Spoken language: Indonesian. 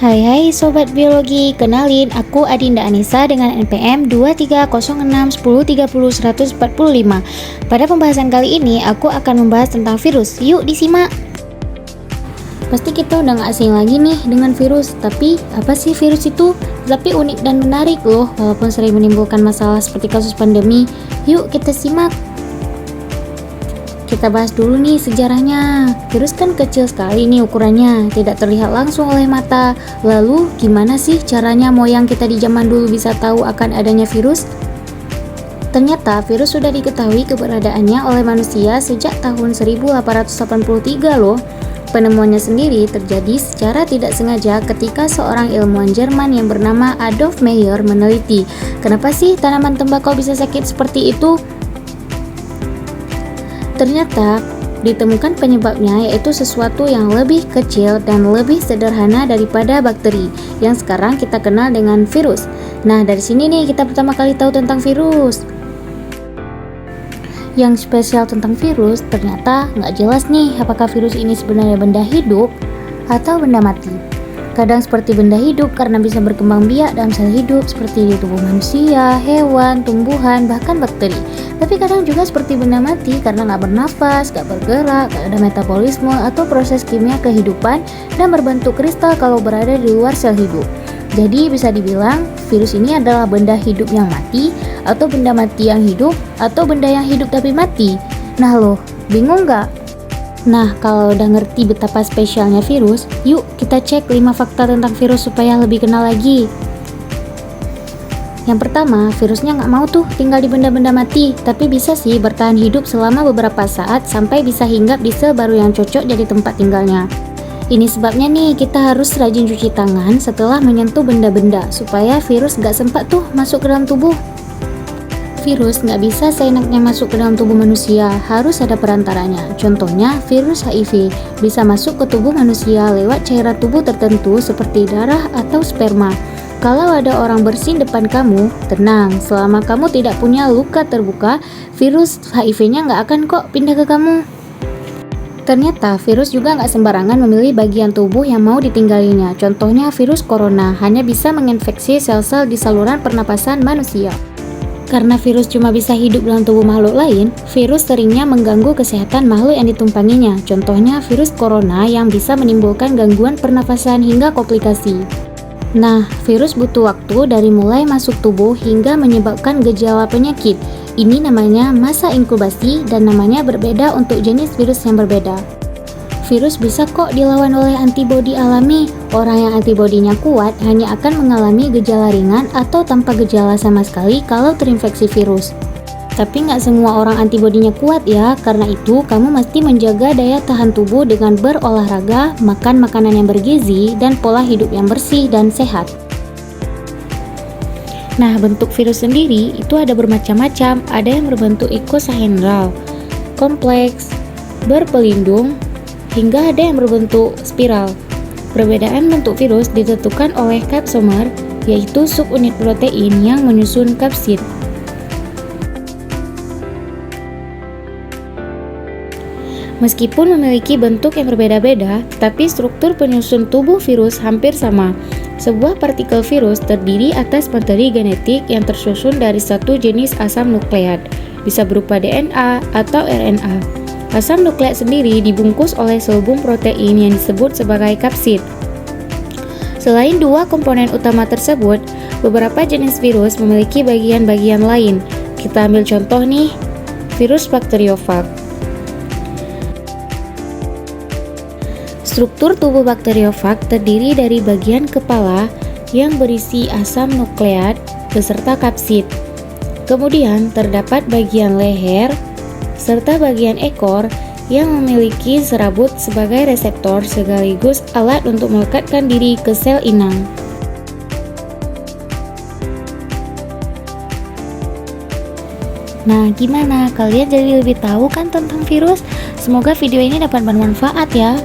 Hai Sobat Biologi, kenalin aku Adinda Anissa dengan NPM 23061030 145. Pada pembahasan kali ini aku akan membahas tentang virus, yuk disimak. Pasti kita udah gak asing lagi nih dengan virus, tapi apa sih virus itu? Tapi unik dan menarik loh, walaupun sering menimbulkan masalah seperti kasus pandemi. Yuk kita simak. Kita bahas dulu nih sejarahnya. Virus kan kecil sekali nih ukurannya, tidak terlihat langsung oleh mata. Lalu gimana sih caranya moyang kita di zaman dulu bisa tahu akan adanya virus? Ternyata virus sudah diketahui keberadaannya oleh manusia sejak tahun 1883 loh. Penemuannya sendiri terjadi secara tidak sengaja ketika seorang ilmuwan Jerman yang bernama Adolf Meyer meneliti, kenapa sih tanaman tembakau bisa sakit seperti itu? Ternyata ditemukan penyebabnya, yaitu sesuatu yang lebih kecil dan lebih sederhana daripada bakteri yang sekarang kita kenal dengan virus. Nah, dari sini nih kita pertama kali tahu tentang virus. Yang spesial tentang virus, ternyata nggak jelas nih apakah virus ini sebenarnya benda hidup atau benda mati. Kadang seperti benda hidup karena bisa berkembang biak dalam sel hidup seperti di tubuh manusia, hewan, tumbuhan, bahkan bakteri. Tapi kadang juga seperti benda mati karena nggak bernafas, nggak bergerak, nggak ada metabolisme atau proses kimia kehidupan dan berbentuk kristal kalau berada di luar sel hidup. Jadi bisa dibilang virus ini adalah benda hidup yang mati, atau benda mati yang hidup, atau benda yang hidup tapi mati. Nah loh, bingung nggak? Nah, kalau udah ngerti betapa spesialnya virus, yuk kita cek 5 fakta tentang virus supaya lebih kenal lagi. Yang pertama, virusnya nggak mau tuh tinggal di benda-benda mati, tapi bisa sih bertahan hidup selama beberapa saat sampai bisa hinggap di sel baru yang cocok jadi tempat tinggalnya. Ini sebabnya nih kita harus rajin cuci tangan setelah menyentuh benda-benda supaya virus nggak sempat tuh masuk ke dalam tubuh. Virus nggak bisa seenaknya masuk ke dalam tubuh manusia, harus ada perantaranya. Contohnya, virus HIV bisa masuk ke tubuh manusia lewat cairan tubuh tertentu seperti darah atau sperma. Kalau ada orang bersin depan kamu, tenang, selama kamu tidak punya luka terbuka, virus HIV-nya nggak akan kok pindah ke kamu. Ternyata virus juga nggak sembarangan memilih bagian tubuh yang mau ditinggalinya. Contohnya virus corona hanya bisa menginfeksi sel-sel di saluran pernapasan manusia. Karena virus cuma bisa hidup dalam tubuh makhluk lain, virus seringnya mengganggu kesehatan makhluk yang ditumpanginya. Contohnya virus corona yang bisa menimbulkan gangguan pernafasan hingga komplikasi. Nah, virus butuh waktu dari mulai masuk tubuh hingga menyebabkan gejala penyakit. Ini namanya masa inkubasi dan namanya berbeda untuk jenis virus yang berbeda. Virus bisa kok dilawan oleh antibodi alami. Orang yang antibodinya kuat hanya akan mengalami gejala ringan atau tanpa gejala sama sekali kalau terinfeksi virus. Tapi nggak semua orang antibodinya kuat ya, karena itu kamu mesti menjaga daya tahan tubuh dengan berolahraga, makan makanan yang bergizi, dan pola hidup yang bersih dan sehat. Nah, bentuk virus sendiri itu ada bermacam-macam, ada yang berbentuk ikosahendral, kompleks, berpelindung, hingga ada yang berbentuk spiral. Perbedaan bentuk virus ditentukan oleh kapsomer, yaitu subunit protein yang menyusun kapsid. Meskipun memiliki bentuk yang berbeda-beda, tetapi struktur penyusun tubuh virus hampir sama. Sebuah partikel virus terdiri atas materi genetik yang tersusun dari satu jenis asam nukleat, bisa berupa DNA atau RNA. Asam nukleat sendiri dibungkus oleh selubung protein yang disebut sebagai kapsid. Selain dua komponen utama tersebut, beberapa jenis virus memiliki bagian-bagian lain. Kita ambil contoh nih, virus bakteriofag. Struktur tubuh bakteriofag terdiri dari bagian kepala yang berisi asam nukleat beserta kapsid. Kemudian terdapat bagian leher serta bagian ekor yang memiliki serabut sebagai reseptor sekaligus alat untuk melekatkan diri ke sel inang. Nah, gimana? Kalian jadi lebih tahu kan tentang virus? Semoga video ini dapat bermanfaat ya.